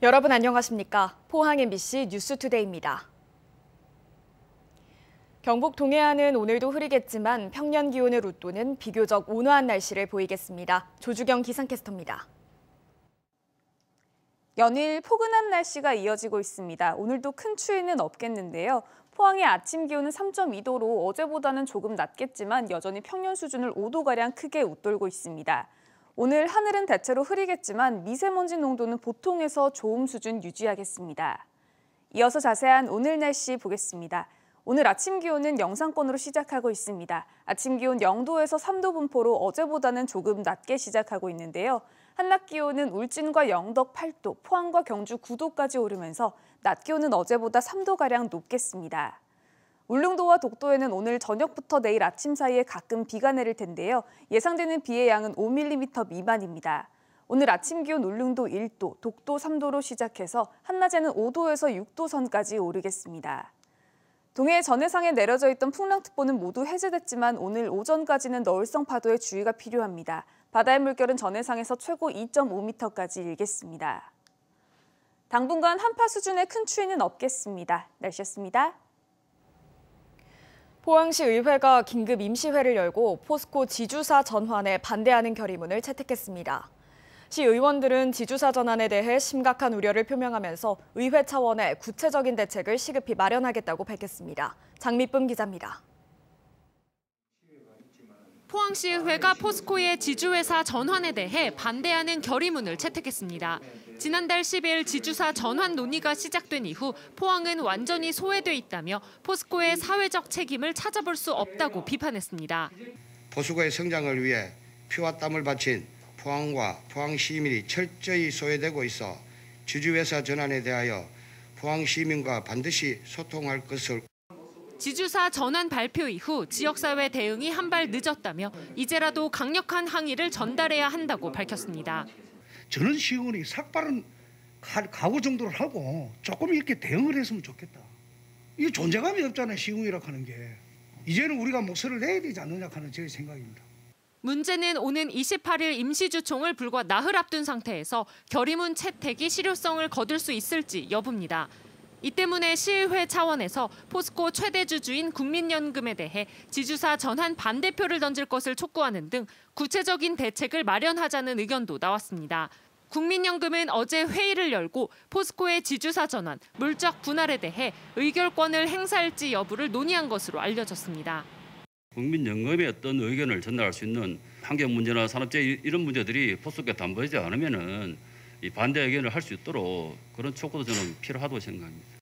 여러분 안녕하십니까? 포항 MBC 뉴스투데이입니다. 경북 동해안은 오늘도 흐리겠지만 평년 기온의 웃도는 비교적 온화한 날씨를 보이겠습니다. 조주경 기상캐스터입니다. 연일 포근한 날씨가 이어지고 있습니다. 오늘도 큰 추위는 없겠는데요. 포항의 아침 기온은 3.2도로 어제보다는 조금 낮겠지만 여전히 평년 수준을 5도가량 크게 웃돌고 있습니다. 오늘 하늘은 대체로 흐리겠지만 미세먼지 농도는 보통에서 좋음 수준 유지하겠습니다. 이어서 자세한 오늘 날씨 보겠습니다. 오늘 아침 기온은 영상권으로 시작하고 있습니다. 아침 기온 0도에서 3도 분포로 어제보다는 조금 낮게 시작하고 있는데요. 한낮 기온은 울진과 영덕 8도, 포항과 경주 9도까지 오르면서 낮 기온은 어제보다 3도가량 높겠습니다. 울릉도와 독도에는 오늘 저녁부터 내일 아침 사이에 가끔 비가 내릴 텐데요. 예상되는 비의 양은 5mm 미만입니다. 오늘 아침 기온 울릉도 1도, 독도 3도로 시작해서 한낮에는 5도에서 6도 선까지 오르겠습니다. 동해 전해상에 내려져 있던 풍랑특보는 모두 해제됐지만 오늘 오전까지는 너울성 파도에 주의가 필요합니다. 바다의 물결은 전해상에서 최고 2.5m까지 일겠습니다. 당분간 한파 수준의 큰 추위는 없겠습니다. 날씨였습니다. 포항시 의회가 긴급 임시회를 열고 포스코 지주사 전환에 반대하는 결의문을 채택했습니다. 시 의원들은 지주사 전환에 대해 심각한 우려를 표명하면서 의회 차원의 구체적인 대책을 시급히 마련하겠다고 밝혔습니다. 장미쁨 기자입니다. 포항시의회가 포스코의 지주회사 전환에 대해 반대하는 결의문을 채택했습니다. 지난달 10일 지주사 전환 논의가 시작된 이후 포항은 완전히 소외돼 있다며 포스코의 사회적 책임을 찾아볼 수 없다고 비판했습니다. 포스코의 성장을 위해 피와 땀을 바친 포항과 포항 시민이 철저히 소외되고 있어 지주회사 전환에 대하여 포항 시민과 반드시 소통할 것을. 지주사 전환 발표 이후 지역사회 대응이 한 발 늦었다며 이제라도 강력한 항의를 전달해야 한다고 밝혔습니다. 저는 시의원이 삭발은 각오 정도를 하고 조금 이렇게 대응을 했으면 좋겠다. 이게 존재감이 없잖아요, 시의원이라고 하는 게. 이제는 우리가 목소리를 내야 되지 않느냐 하는 제 생각입니다. 문제는 오는 28일 임시주총을 불과 나흘 앞둔 상태에서 결의문 채택이 실효성을 거둘 수 있을지 여부입니다. 이 때문에 시의회 차원에서 포스코 최대 주주인 국민연금에 대해 지주사 전환 반대표를 던질 것을 촉구하는 등 구체적인 대책을 마련하자는 의견도 나왔습니다. 국민연금은 어제 회의를 열고 포스코의 지주사 전환, 물적 분할에 대해 의결권을 행사할지 여부를 논의한 것으로 알려졌습니다. 국민연금의 어떤 의견을 전달할 수 있는 환경 문제나 산업재해 이런 문제들이 포스코에 담보되지 않으면은 이 반대 의견을 할 수 있도록 그런 촉구도 저는 필요하다고 생각합니다.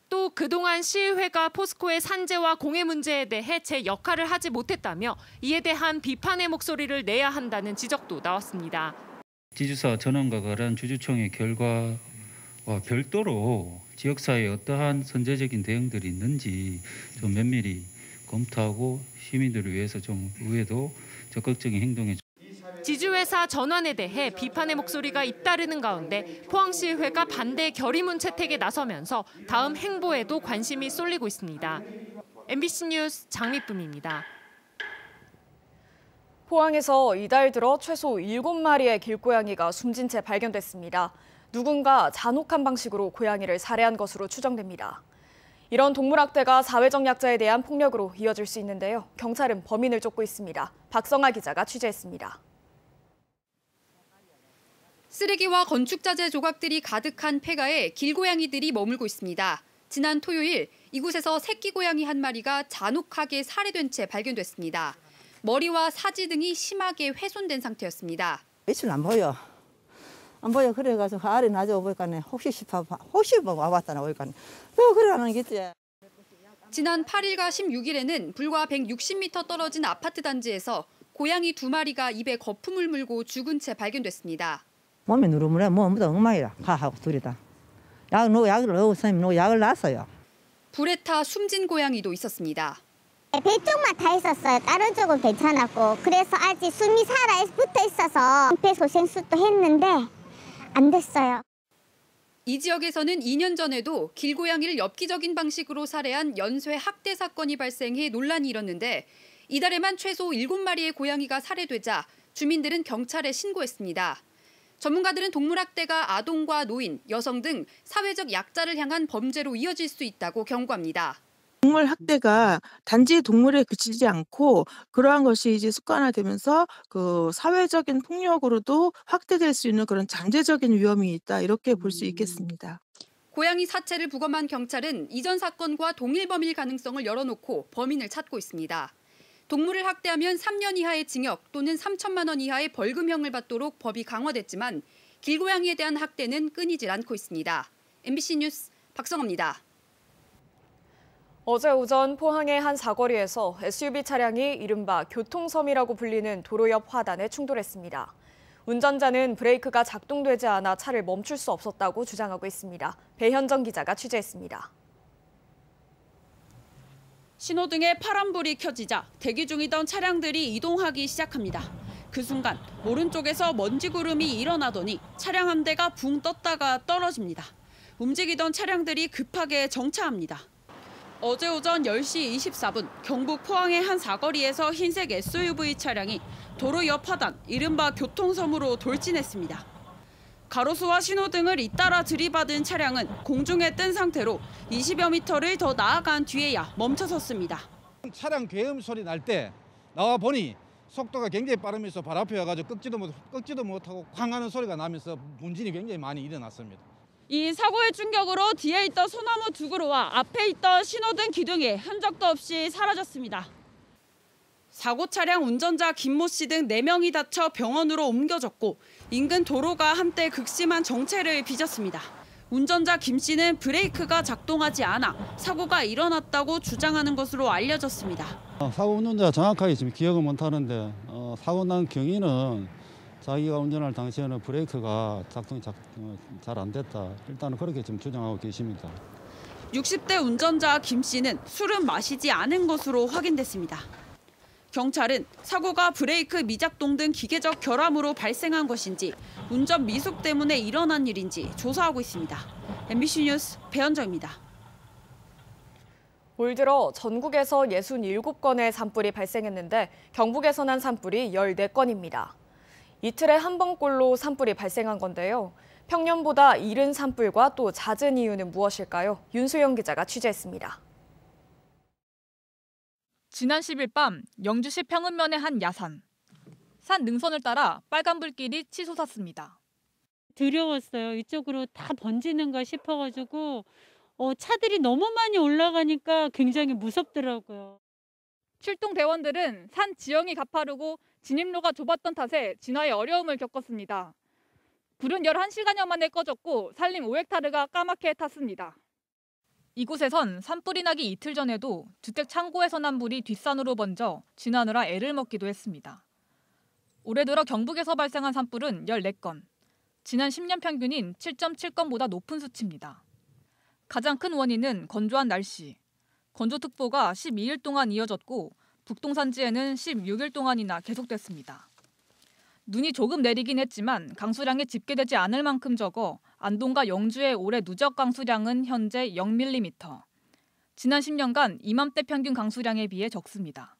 또 그동안 시의회가 포스코의 산재와 공해 문제에 대해 제 역할을 하지 못했다며 이에 대한 비판의 목소리를 내야 한다는 지적도 나왔습니다. 지주사 전환과 관련 주주총회 결과와 별도로 지역사회에 어떠한 선제적인 대응들이 있는지 좀 면밀히 검토하고 시민들을 위해서 좀 의회도 적극적인 행동에. 지주회사 전환에 대해 비판의 목소리가 잇따르는 가운데 포항시의회가 반대 결의문 채택에 나서면서 다음 행보에도 관심이 쏠리고 있습니다. MBC 뉴스 장미쁨입니다. 포항에서 이달 들어 최소 7마리의 길고양이가 숨진 채 발견됐습니다. 누군가 잔혹한 방식으로 고양이를 살해한 것으로 추정됩니다. 이런 동물학대가 사회적 약자에 대한 폭력으로 이어질 수 있는데요. 경찰은 범인을 쫓고 있습니다. 박성아 기자가 취재했습니다. 쓰레기와 건축자재 조각들이 가득한 폐가에 길고양이들이 머물고 있습니다. 지난 토요일 이곳에서 새끼 고양이 한 마리가 잔혹하게 살해된 채 발견됐습니다. 머리와 사지 등이 심하게 훼손된 상태였습니다. 며칠 안 보여. 그래가지고 아래 나저 보니까 혹시 와봤다나 보니까 또 그러는 게지. 지난 8일과 16일에는 불과 160m 떨어진 아파트 단지에서 고양이 2마리가 입에 거품을 물고 죽은 채 발견됐습니다. 몸에 누르물에 몸도 엉망이라 가하고 둘이다. 약을 넣고 선생님 약을 놨어요. 불에 타 숨진 고양이도 있었습니다. 배 쪽만 다 있었어요. 다른 쪽은 괜찮았고 그래서 아직 숨이 살아 붙어 있어서 심폐소생술도 했는데 안 됐어요. 이 지역에서는 2년 전에도 길고양이를 엽기적인 방식으로 살해한 연쇄 학대 사건이 발생해 논란이 일었는데 이달에만 최소 7마리의 고양이가 살해되자 주민들은 경찰에 신고했습니다. 전문가들은 동물학대가 아동과 노인, 여성 등 사회적 약자를 향한 범죄로 이어질 수 있다고 경고합니다. 동물 학대가 단지 동물에 그치지 않고 그러한 것이 이제 습관화되면서 그 사회적인 폭력으로도 확대될 수 있는 그런 잠재적인 위험이 있다, 이렇게 볼 수 있겠습니다. 고양이 사체를 부검한 경찰은 이전 사건과 동일 범일 가능성을 열어놓고 범인을 찾고 있습니다. 동물을 학대하면 3년 이하의 징역 또는 3천만 원 이하의 벌금형을 받도록 법이 강화됐지만 길고양이에 대한 학대는 끊이질 않고 있습니다. MBC 뉴스 박성호입니다. 어제 오전 포항의 한 사거리에서 SUV 차량이 이른바 교통섬이라고 불리는 도로 옆 화단에 충돌했습니다. 운전자는 브레이크가 작동되지 않아 차를 멈출 수 없었다고 주장하고 있습니다. 배현정 기자가 취재했습니다. 신호등에 파란불이 켜지자 대기 중이던 차량들이 이동하기 시작합니다. 그 순간 오른쪽에서 먼지 구름이 일어나더니 차량 한 대가 붕 떴다가 떨어집니다. 움직이던 차량들이 급하게 정차합니다. 어제 오전 10시 24분 경북 포항의 한 사거리에서 흰색 SUV 차량이 도로 옆 하단, 이른바 교통섬으로 돌진했습니다. 가로수와 신호등을 잇따라 들이받은 차량은 공중에 뜬 상태로 20여 미터를 더 나아간 뒤에야 멈춰섰습니다. 차량 계음 소리 날 때 나와 보니 속도가 굉장히 빠르면서 발 앞에 와가지고 꺾지도 못하고 쾅 하는 소리가 나면서 분진이 굉장히 많이 일어났습니다. 이 사고의 충격으로 뒤에 있던 소나무 두 그루와 앞에 있던 신호등 기둥이 흔적도 없이 사라졌습니다. 사고 차량 운전자 김모 씨 등 4명이 다쳐 병원으로 옮겨졌고 인근 도로가 한때 극심한 정체를 빚었습니다. 운전자 김 씨는 브레이크가 작동하지 않아 사고가 일어났다고 주장하는 것으로 알려졌습니다. 사고 운전자 정확하게 지금 기억은 못하는데 사고 난 경위는 자기가 운전할 당시에는 브레이크가 작동이 잘 안 됐다. 일단은 그렇게 지금 주장하고 계십니다. 60대 운전자 김 씨는 술은 마시지 않은 것으로 확인됐습니다. 경찰은 사고가 브레이크 미작동 등 기계적 결함으로 발생한 것인지 운전 미숙 때문에 일어난 일인지 조사하고 있습니다. MBC 뉴스 배현정입니다. 올 들어 전국에서 67건의 산불이 발생했는데 경북에서 난 산불이 14건입니다. 이틀에 한 번꼴로 산불이 발생한 건데요. 평년보다 이른 산불과 또 잦은 이유는 무엇일까요? 윤수영 기자가 취재했습니다. 지난 10일 밤 영주시 평은면의 한 야산. 산 능선을 따라 빨간 불길이 치솟았습니다. 두려웠어요. 이쪽으로 다 번지는가 싶어가지고 차들이 너무 많이 올라가니까 굉장히 무섭더라고요. 출동 대원들은 산 지형이 가파르고 진입로가 좁았던 탓에 진화에 어려움을 겪었습니다. 불은 11시간여 만에 꺼졌고 산림 5헥타르가 까맣게 탔습니다. 이곳에선 산불이 나기 이틀 전에도 주택 창고에서 난 불이 뒷산으로 번져 진화하느라 애를 먹기도 했습니다. 올해 들어 경북에서 발생한 산불은 14건, 지난 10년 평균인 7.7건보다 높은 수치입니다. 가장 큰 원인은 건조한 날씨. 건조특보가 12일 동안 이어졌고 북동산지에는 16일 동안이나 계속됐습니다. 눈이 조금 내리긴 했지만 강수량이 집계되지 않을 만큼 적어 안동과 영주의 올해 누적 강수량은 현재 0mm. 지난 10년간 이맘때 평균 강수량에 비해 적습니다.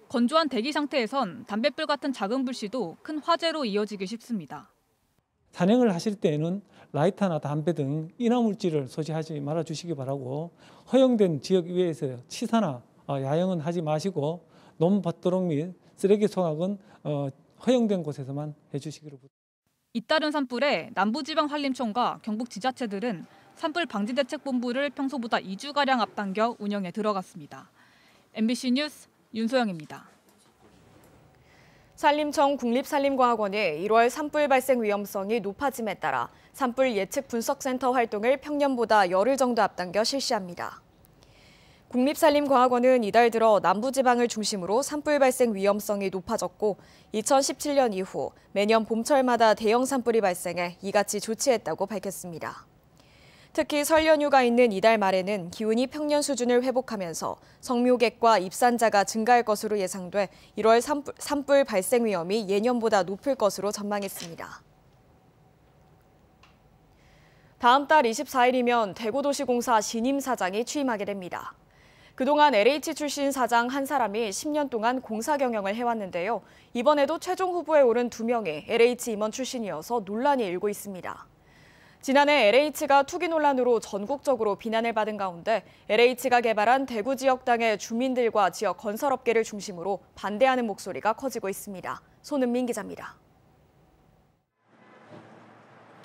건조한 대기 상태에선 담뱃불 같은 작은 불씨도 큰 화재로 이어지기 쉽습니다. 산행을 하실 때에는 라이터나 담배 등 인화물질을 소지하지 말아주시기 바라고 허용된 지역 이외에서 치사나 야영은 하지 마시고 논밭도록 및 쓰레기 소각은 허용된 곳에서만 해주시기를 부탁드립니다. 잇따른 산불에 남부지방산림청과 경북지자체들은 산불 방지대책본부를 평소보다 2주가량 앞당겨 운영에 들어갔습니다. MBC 뉴스 윤소영입니다. 산림청 국립산림과학원이 1월 산불 발생 위험성이 높아짐에 따라 산불 예측 분석센터 활동을 평년보다 열흘 정도 앞당겨 실시합니다. 국립산림과학원은 이달 들어 남부지방을 중심으로 산불 발생 위험성이 높아졌고 2017년 이후 매년 봄철마다 대형 산불이 발생해 이같이 조치했다고 밝혔습니다. 특히 설 연휴가 있는 이달 말에는 기온이 평년 수준을 회복하면서 성묘객과 입산자가 증가할 것으로 예상돼 1월 산불 발생 위험이 예년보다 높을 것으로 전망했습니다. 다음 달 24일이면 대구도시공사 신임 사장이 취임하게 됩니다. 그동안 LH 출신 사장 한 사람이 10년 동안 공사 경영을 해왔는데요. 이번에도 최종 후보에 오른 2명이 LH 임원 출신이어서 논란이 일고 있습니다. 지난해 LH가 투기 논란으로 전국적으로 비난을 받은 가운데 LH가 개발한 대구 지역당의 주민들과 지역 건설업계를 중심으로 반대하는 목소리가 커지고 있습니다. 손은민 기자입니다.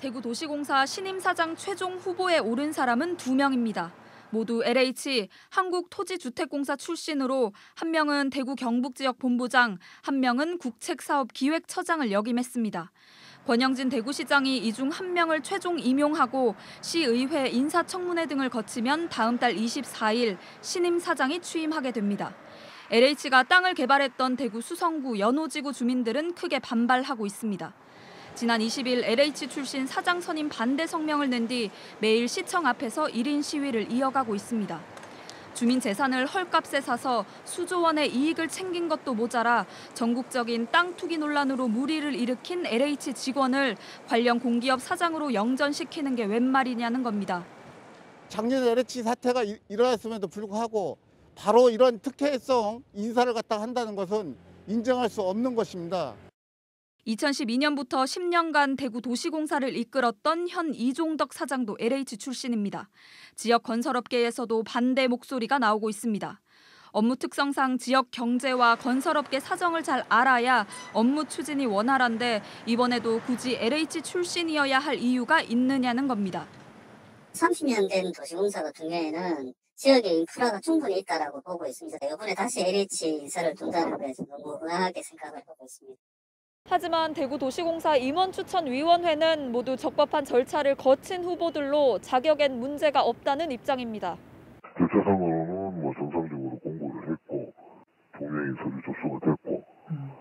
대구도시공사 신임 사장 최종 후보에 오른 사람은 2명입니다. 모두 LH 한국토지주택공사 출신으로 한 명은 대구 경북지역 본부장, 한 명은 국책사업기획처장을 역임했습니다. 권영진 대구시장이 이 중 한 명을 최종 임용하고 시의회 인사청문회 등을 거치면 다음 달 24일 신임 사장이 취임하게 됩니다. LH가 땅을 개발했던 대구 수성구 연호지구 주민들은 크게 반발하고 있습니다. 지난 20일 LH 출신 사장 선임 반대 성명을 낸 뒤 매일 시청 앞에서 1인 시위를 이어가고 있습니다. 주민 재산을 헐값에 사서 수조 원의 이익을 챙긴 것도 모자라 전국적인 땅 투기 논란으로 물의를 일으킨 LH 직원을 관련 공기업 사장으로 영전시키는 게 웬 말이냐는 겁니다. 작년 LH 사태가 일어났음에도 불구하고 바로 이런 특혜성 인사를 갖다 한다는 것은 인정할 수 없는 것입니다. 2012년부터 10년간 대구도시공사를 이끌었던 현 이종덕 사장도 LH 출신입니다. 지역 건설업계에서도 반대 목소리가 나오고 있습니다. 업무 특성상 지역 경제와 건설업계 사정을 잘 알아야 업무 추진이 원활한데 이번에도 굳이 LH 출신이어야 할 이유가 있느냐는 겁니다. 30년 된 도시공사 같은 경우에는 지역의 인프라가 충분히 있다고 보고 있습니다. 이번에 다시 LH 인사를 둔다는 것에 너무 의아하게 생각을 하고 있습니다. 하지만 대구도시공사 임원추천위원회는 모두 적법한 절차를 거친 후보들로 자격엔 문제가 없다는 입장입니다. 절차상으로는 정상적으로 공고를 했고 동명이 서류 접수가 됐고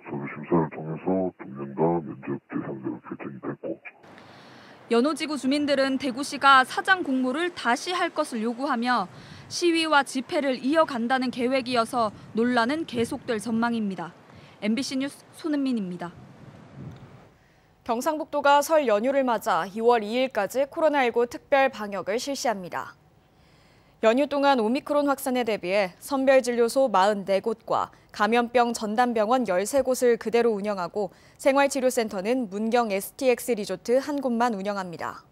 서류 심사를 통해서 2명 다 면접 대상자로 결정이 됐고 연호지구 주민들은 대구시가 사장 공모를 다시 할 것을 요구하며 시위와 집회를 이어간다는 계획이어서 논란은 계속될 전망입니다. MBC 뉴스 손은민입니다. 경상북도가 설 연휴를 맞아 2월 2일까지 코로나19 특별 방역을 실시합니다. 연휴 동안 오미크론 확산에 대비해 선별진료소 44곳과 감염병 전담병원 13곳을 그대로 운영하고 생활치료센터는 문경 STX 리조트 한 곳만 운영합니다.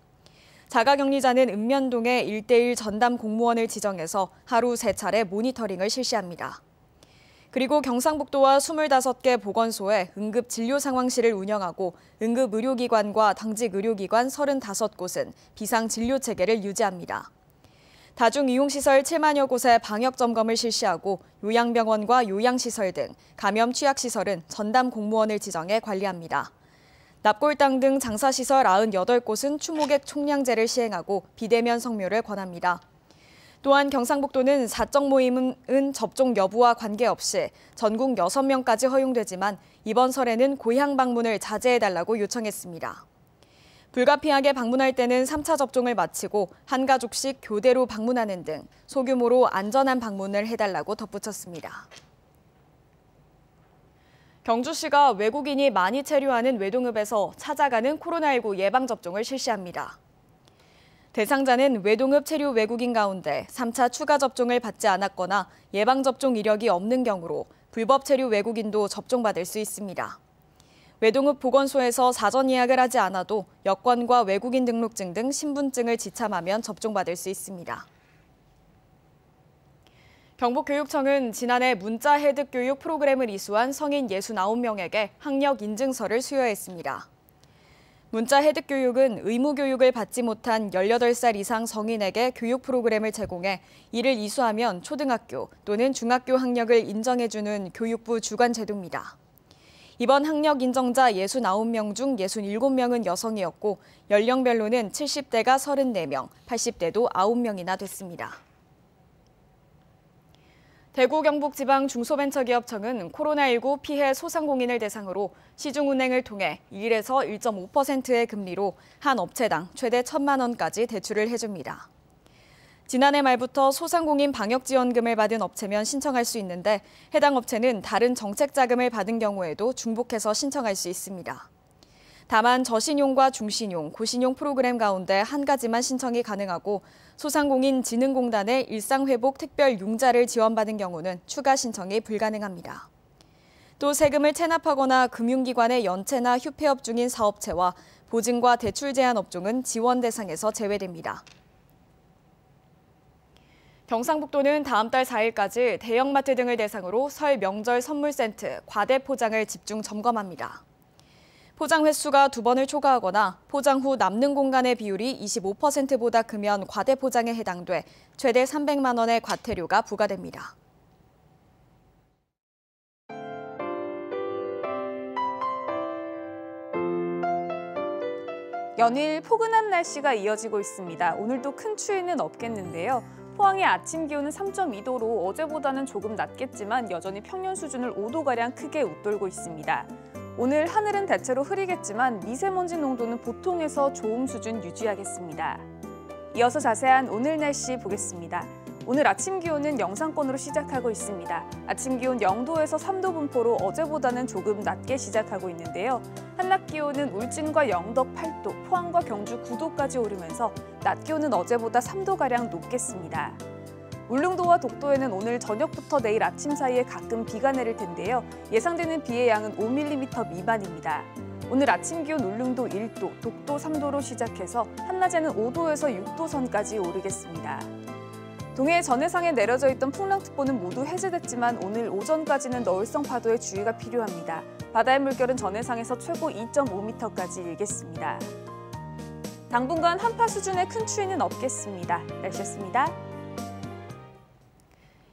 자가격리자는 읍면동에 1:1 전담 공무원을 지정해서 하루 3차례 모니터링을 실시합니다. 그리고 경상북도와 25개 보건소에 응급진료상황실을 운영하고 응급의료기관과 당직의료기관 35곳은 비상진료체계를 유지합니다. 다중이용시설 7만여 곳에 방역점검을 실시하고 요양병원과 요양시설 등 감염 취약시설은 전담 공무원을 지정해 관리합니다. 납골당 등 장사시설 98곳은 추모객 총량제를 시행하고 비대면 성묘를 권합니다. 또한 경상북도는 사적 모임은 접종 여부와 관계없이 전국 6명까지 허용되지만 이번 설에는 고향 방문을 자제해달라고 요청했습니다. 불가피하게 방문할 때는 3차 접종을 마치고 한 가족씩 교대로 방문하는 등 소규모로 안전한 방문을 해달라고 덧붙였습니다. 경주시가 외국인이 많이 체류하는 외동읍에서 찾아가는 코로나19 예방접종을 실시합니다. 대상자는 외동읍 체류 외국인 가운데 3차 추가 접종을 받지 않았거나 예방접종 이력이 없는 경우로 불법 체류 외국인도 접종받을 수 있습니다. 외동읍 보건소에서 사전 예약을 하지 않아도 여권과 외국인 등록증 등 신분증을 지참하면 접종받을 수 있습니다. 경북교육청은 지난해 문자 해득 교육 프로그램을 이수한 성인 69명에게 학력 인증서를 수여했습니다. 문자 해득 교육은 의무 교육을 받지 못한 18살 이상 성인에게 교육 프로그램을 제공해 이를 이수하면 초등학교 또는 중학교 학력을 인정해주는 교육부 주관 제도입니다. 이번 학력 인정자 69명 중 67명은 여성이었고 연령별로는 70대가 34명, 80대도 9명이나 됐습니다. 대구 경북지방 중소벤처기업청은 코로나19 피해 소상공인을 대상으로 시중은행을 통해 1에서 1.5%의 금리로 한 업체당 최대 1,000만 원까지 대출을 해줍니다. 지난해 말부터 소상공인 방역지원금을 받은 업체면 신청할 수 있는데 해당 업체는 다른 정책 자금을 받은 경우에도 중복해서 신청할 수 있습니다. 다만 저신용과 중신용, 고신용 프로그램 가운데 한 가지만 신청이 가능하고 소상공인진흥공단의 일상회복 특별 융자를 지원받은 경우는 추가 신청이 불가능합니다. 또 세금을 체납하거나 금융기관의 연체나 휴폐업 중인 사업체와 보증과 대출 제한 업종은 지원 대상에서 제외됩니다. 경상북도는 다음 달 4일까지 대형마트 등을 대상으로 설 명절 선물센트 과대 포장을 집중 점검합니다. 포장 횟수가 2번을 초과하거나 포장 후 남는 공간의 비율이 25%보다 크면 과대 포장에 해당돼 최대 300만 원의 과태료가 부과됩니다. 연일 포근한 날씨가 이어지고 있습니다. 오늘도 큰 추위는 없겠는데요. 포항의 아침 기온은 3.2도로 어제보다는 조금 낮겠지만 여전히 평년 수준을 5도가량 크게 웃돌고 있습니다. 오늘 하늘은 대체로 흐리겠지만 미세먼지 농도는 보통에서 좋음 수준 유지하겠습니다. 이어서 자세한 오늘 날씨 보겠습니다. 오늘 아침 기온은 영상권으로 시작하고 있습니다. 아침 기온 0도에서 3도 분포로 어제보다는 조금 낮게 시작하고 있는데요. 한낮 기온은 울진과 영덕 8도, 포항과 경주 9도까지 오르면서 낮 기온은 어제보다 3도가량 높겠습니다. 울릉도와 독도에는 오늘 저녁부터 내일 아침 사이에 가끔 비가 내릴 텐데요. 예상되는 비의 양은 5mm 미만입니다. 오늘 아침 기온 울릉도 1도, 독도 3도로 시작해서 한낮에는 5도에서 6도 선까지 오르겠습니다. 동해 전해상에 내려져 있던 풍랑특보는 모두 해제됐지만 오늘 오전까지는 너울성 파도에 주의가 필요합니다. 바다의 물결은 전해상에서 최고 2.5m까지 일겠습니다. 당분간 한파 수준의 큰 추위는 없겠습니다. 날씨였습니다.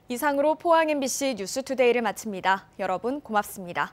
이상으로 포항 MBC 뉴스투데이를 마칩니다. 여러분 고맙습니다.